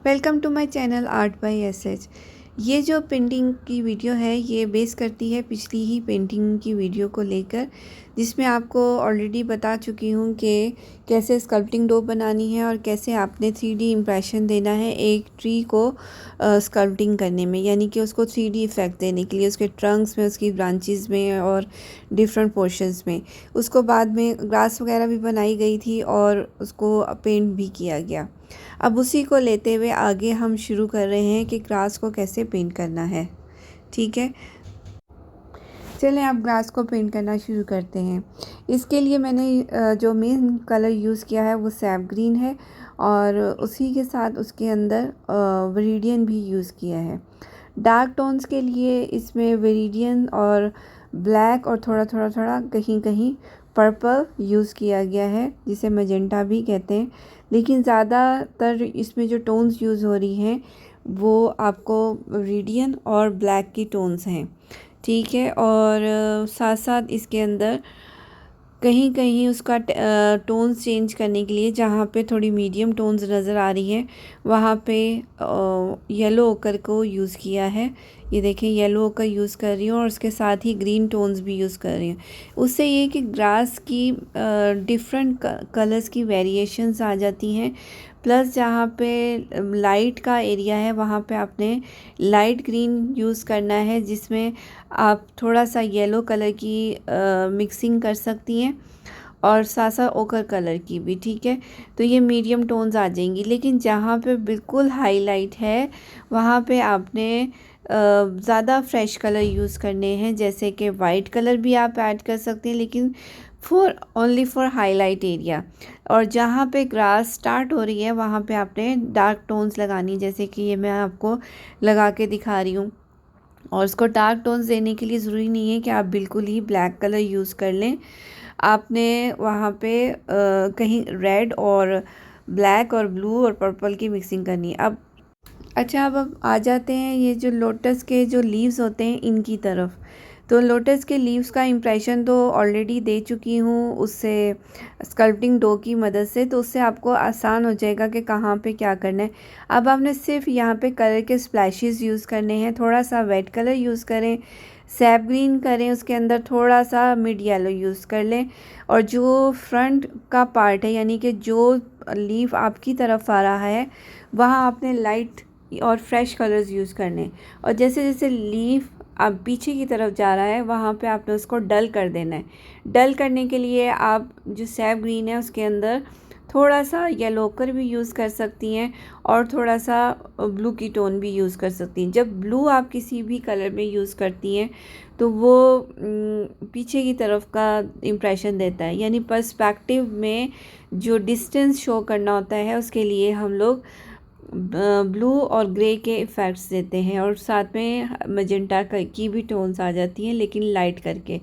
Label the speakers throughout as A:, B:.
A: Welcome to my channel art by SH. ये जो painting की वीडियो है ये बेस करती है पिछली ही पेंटिंग की वीडियो को लेकर, जिसमें आपको ऑलरेडी बता चुकी हूँ कि कैसे स्कल्पटिंग डो बनानी है और कैसे आपने 3D इम्प्रेशन देना है एक ट्री को स्कल्पटिंग करने में, यानी कि उसको 3D इफ़ेक्ट देने के लिए उसके ट्रंक्स में, उसकी ब्रांचेस में और डिफरेंट पोर्शंस में। उसको बाद में ग्रास वगैरह भी बनाई गई थी और उसको पेंट भी किया गया। अब उसी को लेते हुए आगे हम शुरू कर रहे हैं कि ग्रास को कैसे पेंट करना है। ठीक है, चलें अब ग्रास को पेंट करना शुरू करते हैं। इसके लिए मैंने जो मेन कलर यूज़ किया है वो सैफ ग्रीन है और उसी के साथ उसके अंदर वेरिडियन भी यूज़ किया है। डार्क टोन्स के लिए इसमें वेरिडियन और ब्लैक और थोड़ा कहीं कहीं पर्पल यूज़ किया गया है, जिसे मैजेंटा भी कहते हैं। लेकिन ज़्यादातर इसमें जो टोन्स यूज़ हो रही हैं वो आपको वेरिडियन और ब्लैक की टोन्स हैं। ठीक है, और साथ साथ इसके अंदर कहीं कहीं उसका टोन्स चेंज करने के लिए जहाँ पे थोड़ी मीडियम टोन्स नज़र आ रही हैं वहाँ पे येलो ओकर को यूज़ किया है। ये देखें, येलो ओकर यूज़ कर रही हूँ और उसके साथ ही ग्रीन टोन्स भी यूज़ कर रही हूँ। उससे ये कि ग्रास की डिफरेंट कलर्स की वेरिएशंस आ जाती हैं। प्लस जहाँ पे लाइट का एरिया है वहाँ पे आपने लाइट ग्रीन यूज़ करना है, जिसमें आप थोड़ा सा येलो कलर की मिक्सिंग कर सकती हैं और साथ साथ ओकर कलर की भी। ठीक है, तो ये मीडियम टोन्स आ जाएंगी। लेकिन जहाँ पे बिल्कुल हाईलाइट है वहाँ पे आपने ज़्यादा फ्रेश कलर यूज़ करने हैं, जैसे कि वाइट कलर भी आप ऐड कर सकते हैं, लेकिन ओनली फॉर हाईलाइट एरिया। और जहाँ पे ग्रास स्टार्ट हो रही है वहाँ पे आपने डार्क टोन्स लगानी, जैसे कि ये मैं आपको लगा के दिखा रही हूँ। और उसको डार्क टोन्स देने के लिए ज़रूरी नहीं है कि आप बिल्कुल ही ब्लैक कलर यूज़ कर लें। आपने वहाँ पे कहीं रेड और ब्लैक और ब्लू और पर्पल की मिक्सिंग करनी है। अब आ जाते हैं ये जो लोटस के जो लीव्स होते हैं इनकी तरफ। तो लोटस के लीव्स का इम्प्रेशन तो ऑलरेडी दे चुकी हूँ उससे स्कल्पटिंग डो की मदद से, तो उससे आपको आसान हो जाएगा कि कहाँ पे क्या करना है। अब आपने सिर्फ यहाँ पे कलर के स्प्लैशेस यूज़ करने हैं। थोड़ा सा रेड कलर यूज़ करें, सैप ग्रीन करें, उसके अंदर थोड़ा सा मिड येलो यूज़ कर लें। और जो फ्रंट का पार्ट है, यानी कि जो लीफ आपकी तरफ आ रहा है, वहाँ आपने लाइट और फ्रेश कलर्स यूज़ करने। और जैसे जैसे लीफ अब पीछे की तरफ जा रहा है वहाँ पे आपने उसको डल कर देना है। डल करने के लिए आप जो सैफ ग्रीन है उसके अंदर थोड़ा सा येलो ओकर भी यूज़ कर सकती हैं और थोड़ा सा ब्लू की टोन भी यूज़ कर सकती हैं। जब ब्लू आप किसी भी कलर में यूज़ करती हैं तो वो पीछे की तरफ का इम्प्रेशन देता है, यानी पर्सपेक्टिव में जो डिस्टेंस शो करना होता है उसके लिए हम लोग ब्लू और ग्रे के इफ़ेक्ट्स देते हैं। और साथ में मजेंटा की भी टोन्स आ जाती हैं, लेकिन लाइट करके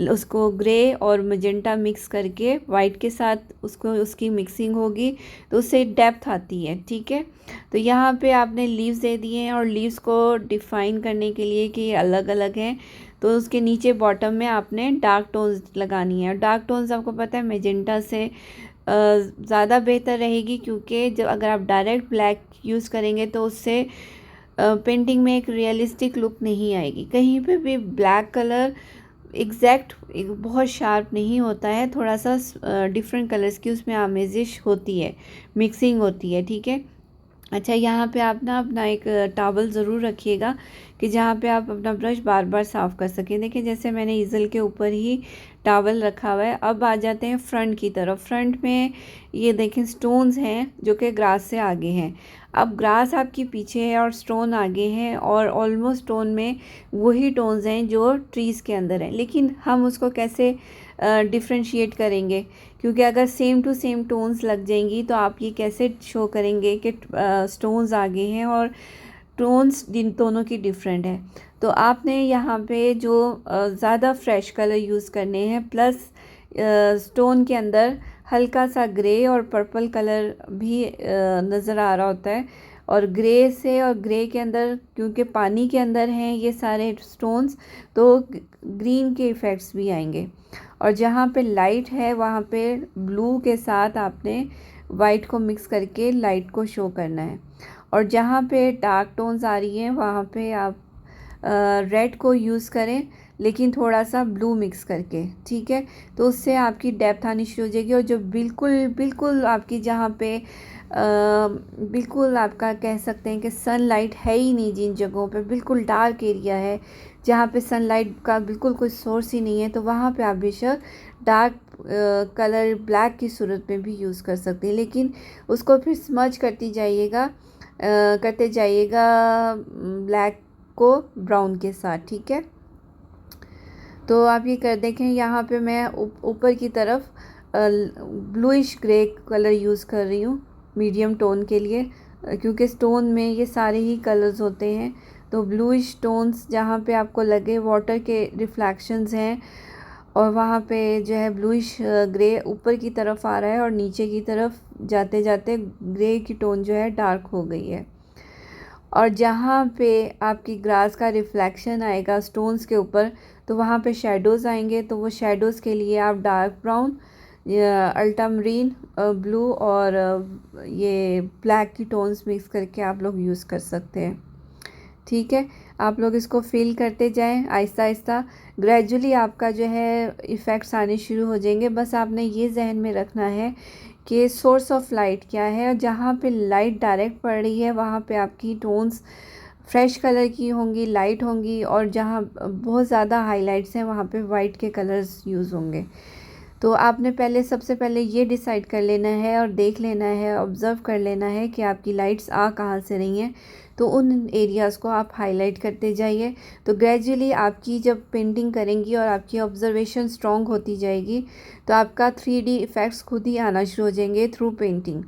A: उसको ग्रे और मजेंटा मिक्स करके वाइट के साथ उसको उसकी मिक्सिंग होगी तो उससे डेप्थ आती है। ठीक है, तो यहाँ पे आपने लीव्स दे दिए हैं और लीव्स को डिफ़ाइन करने के लिए कि अलग अलग हैं, तो उसके नीचे बॉटम में आपने डार्क टोन्स लगानी है। डार्क टोन्स आपको पता है मेजेंटा से ज़्यादा बेहतर रहेगी, क्योंकि जब अगर आप डायरेक्ट ब्लैक यूज़ करेंगे तो उससे पेंटिंग में एक रियलिस्टिक लुक नहीं आएगी। कहीं पे भी ब्लैक कलर एग्जैक्ट बहुत शार्प नहीं होता है, थोड़ा सा डिफरेंट कलर्स की उसमें आमेजिश होती है, मिक्सिंग होती है। ठीक है, अच्छा, यहाँ पे आप ना अपना एक टॉवल ज़रूर रखिएगा कि जहाँ पे आप अपना ब्रश बार बार साफ़ कर सकें। देखिए, जैसे मैंने ईज़ल के ऊपर ही टॉवल रखा हुआ है। अब आ जाते हैं फ्रंट की तरफ। फ्रंट में ये देखें स्टोन्स हैं जो कि ग्रास से आगे हैं। अब ग्रास आपकी पीछे है और स्टोन आगे हैं, और ऑलमोस्ट स्टोन में वही टोन्स हैं जो ट्रीज़ के अंदर हैं। लेकिन हम उसको कैसे डिफ्रेंशिएट करेंगे, क्योंकि अगर सेम टू सेम टोन्स लग जाएंगी तो आप ये कैसे शो करेंगे कि स्टोन्स आगे हैं और टोन्स दोनों की डिफरेंट है। तो आपने यहाँ पे जो ज़्यादा फ्रेश कलर यूज़ करने हैं, प्लस स्टोन के अंदर हल्का सा ग्रे और पर्पल कलर भी नज़र आ रहा होता है। और ग्रे से और ग्रे के अंदर, क्योंकि पानी के अंदर हैं ये सारे स्टोन्स, तो ग्रीन के इफ़ेक्ट्स भी आएंगे। और जहाँ पे लाइट है वहाँ पे ब्लू के साथ आपने वाइट को मिक्स करके लाइट को शो करना है। और जहाँ पे डार्क टोन्स आ रही हैं वहाँ पे आप रेड को यूज़ करें, लेकिन थोड़ा सा ब्लू मिक्स करके, ठीक है। तो उससे आपकी डेप्थ आनी शुरू हो जाएगी। और जो बिल्कुल बिल्कुल आपकी जहाँ पे बिल्कुल आपका कह सकते हैं कि सनलाइट है ही नहीं, जिन जगहों पे बिल्कुल डार्क एरिया है, जहाँ पे सनलाइट का बिल्कुल कोई सोर्स ही नहीं है, तो वहाँ पे आप बेशक डार्क कलर ब्लैक की सूरत में भी यूज़ कर सकते हैं। लेकिन उसको फिर स्मज करते जाइएगा ब्लैक को ब्राउन के साथ, ठीक है। तो आप ये कर देखें, यहाँ पे मैं ऊपर की तरफ ब्लूइश ग्रे कलर यूज़ कर रही हूँ मीडियम टोन के लिए, क्योंकि स्टोन में ये सारे ही कलर्स होते हैं। तो ब्लूइश टोन्स जहाँ पे आपको लगे वाटर के रिफ्लेक्शंस हैं, और वहाँ पे जो है ब्लूइश ग्रे ऊपर की तरफ आ रहा है और नीचे की तरफ जाते जाते ग्रे की टोन जो है डार्क हो गई है। और जहाँ पे आपकी ग्रास का रिफ्लेक्शन आएगा स्टोन्स के ऊपर, तो वहाँ पे शेडोज़ आएंगे। तो वो शेडोज़ के लिए आप डार्क ब्राउन, अल्ट्रामरीन ब्लू और ये ब्लैक की टोन्स मिक्स करके आप लोग यूज़ कर सकते हैं, ठीक है। आप लोग इसको फिल करते जाएं आहिस्ता आहिस्ता, ग्रेजुअली आपका जो है इफ़ेक्ट्स आने शुरू हो जाएंगे। बस आपने ये जहन में रखना है कि सोर्स ऑफ लाइट क्या है, और जहाँ पे लाइट डायरेक्ट पड़ रही है वहाँ पे आपकी टोन्स फ्रेश कलर की होंगी, लाइट होंगी, और जहाँ बहुत ज़्यादा हाइलाइट्स हैं वहाँ पे वाइट के कलर्स यूज़ होंगे। तो आपने सबसे पहले ये डिसाइड कर लेना है और देख लेना है, ऑब्ज़र्व कर लेना है कि आपकी लाइट्स आ कहाँ से रही हैं। तो उन एरियाज़ को आप हाईलाइट करते जाइए। तो ग्रेजुअली आपकी जब पेंटिंग करेंगी और आपकी ऑब्ज़र्वेशन स्ट्रॉन्ग होती जाएगी, तो आपका 3D इफ़ेक्ट्स खुद ही आना शुरू हो जाएंगे थ्रू पेंटिंग।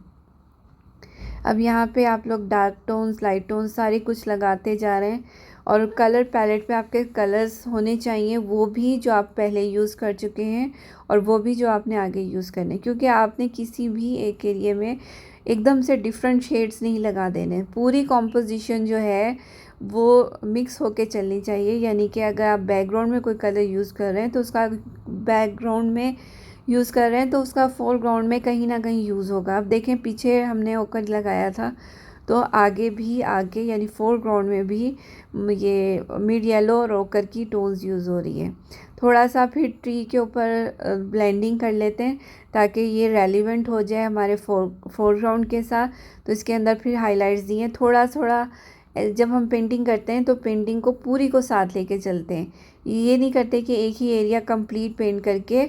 A: अब यहाँ पे आप लोग डार्क टोन्स, लाइट टोन्स सारे कुछ लगाते जा रहे हैं। और कलर पैलेट पे आपके कलर्स होने चाहिए, वो भी जो आप पहले यूज़ कर चुके हैं और वो भी जो आपने आगे यूज़ करने, क्योंकि आपने किसी भी एक एरिया में एकदम से डिफरेंट शेड्स नहीं लगा देने। पूरी कॉम्पोजिशन जो है वो मिक्स होके चलनी चाहिए। यानी कि अगर आप बैकग्राउंड में कोई कलर यूज़ कर रहे हैं तो उसका बैकग्राउंड में यूज़ कर रहे हैं तो उसका फोरग्राउंड में कहीं ना कहीं यूज़ होगा। अब देखें, पीछे हमने ओकर लगाया था, तो आगे यानी फोरग्राउंड में भी ये मिड येलो और ओकर की टोन्स यूज़ हो रही है। थोड़ा सा फिर ट्री के ऊपर ब्लेंडिंग कर लेते हैं ताकि ये रेलिवेंट हो जाए हमारे फोरग्राउंड के साथ। तो इसके अंदर फिर हाइलाइट्स दिए थोड़ा थोड़ा। जब हम पेंटिंग करते हैं तो पेंटिंग को पूरी को साथ लेके चलते हैं, ये नहीं करते कि एक ही एरिया कंप्लीट पेंट करके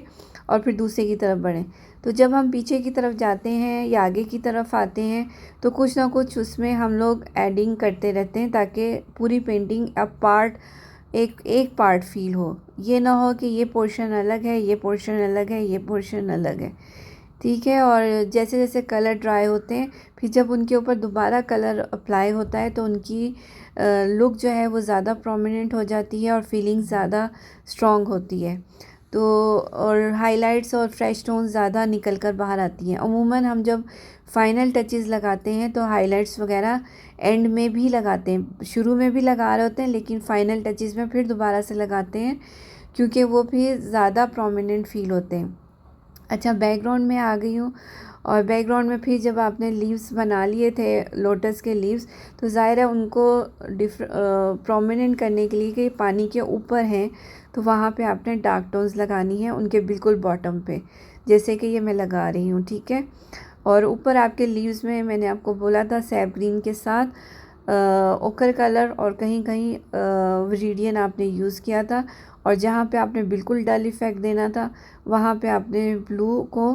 A: और फिर दूसरे की तरफ बढ़ें। तो जब हम पीछे की तरफ जाते हैं या आगे की तरफ आते हैं तो कुछ ना कुछ उसमें हम लोग एडिंग करते रहते हैं ताकि पूरी पेंटिंग अब एक पार्ट फील हो। ये ना हो कि ये पोर्शन अलग है, ये पोर्शन अलग है, ये पोर्शन अलग है, ठीक है। और जैसे जैसे कलर ड्राई होते हैं, फिर जब उनके ऊपर दोबारा कलर अप्लाई होता है तो उनकी लुक जो है वो ज़्यादा प्रोमिनेंट हो जाती है और फीलिंग ज़्यादा स्ट्रॉन्ग होती है। तो और हाइलाइट्स और फ्रेश टोन ज़्यादा निकल कर बाहर आती हैं। अमूमन हम जब फाइनल टचेस लगाते हैं तो हाइलाइट्स वगैरह एंड में भी लगाते हैं, शुरू में भी लगा रहे होते हैं, लेकिन फ़ाइनल टचेस में फिर दोबारा से लगाते हैं क्योंकि वो भी ज़्यादा प्रोमिनेंट फील होते हैं। अच्छा, बैकग्राउंड में आ गई हूँ। और बैकग्राउंड में फिर जब आपने लीव्स बना लिए थे लोटस के लीव्स, तो ज़ाहिर है उनको प्रोमिनेंट करने के लिए कि पानी के ऊपर हैं, तो वहाँ पे आपने डार्क टोन्स लगानी है उनके बिल्कुल बॉटम पे, जैसे कि ये मैं लगा रही हूँ, ठीक है। और ऊपर आपके लीव्स में मैंने आपको बोला था सैप ग्रीन के साथ ओकर कलर और कहीं कहीं विरिडियन आपने यूज़ किया था। और जहाँ पे आपने बिल्कुल डल इफ़ेक्ट देना था वहाँ पे आपने ब्लू को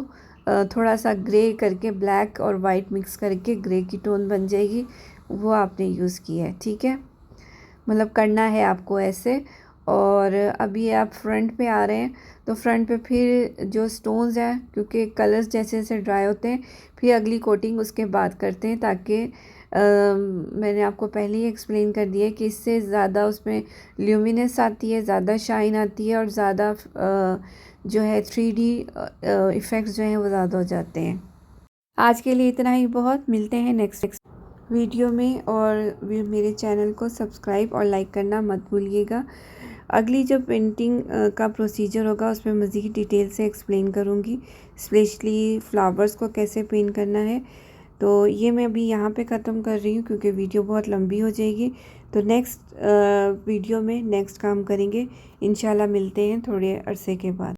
A: थोड़ा सा ग्रे करके ब्लैक और वाइट मिक्स करके ग्रे की टोन बन जाएगी, वो आपने यूज़ की है, ठीक है। मतलब करना है आपको ऐसे। और अभी आप फ्रंट पे आ रहे हैं तो फ्रंट पे फिर जो स्टोन्स हैं, क्योंकि कलर्स जैसे जैसे ड्राई होते हैं फिर अगली कोटिंग उसके बाद करते हैं, ताकि मैंने आपको पहले ही एक्सप्लेन कर दिया कि इससे ज़्यादा उसमें ल्यूमिनेस आती है, ज़्यादा शाइन आती है और ज़्यादा जो है 3D इफ़ेक्ट्स जो हैं वो ज़्यादा हो जाते हैं। आज के लिए इतना ही बहुत, मिलते हैं नेक्स्ट वीडियो में। और मेरे चैनल को सब्सक्राइब और लाइक करना मत भूलिएगा। अगली जो पेंटिंग का प्रोसीजर होगा उसमें मज़ीद डिटेल से एक्सप्लेन करूँगी, स्पेशली फ्लावर्स को कैसे पेंट करना है। तो ये मैं अभी यहाँ पे ख़त्म कर रही हूँ क्योंकि वीडियो बहुत लंबी हो जाएगी। तो नेक्स्ट वीडियो में नेक्स्ट काम करेंगे। इंशाल्लाह मिलते हैं थोड़े अरसे के बाद।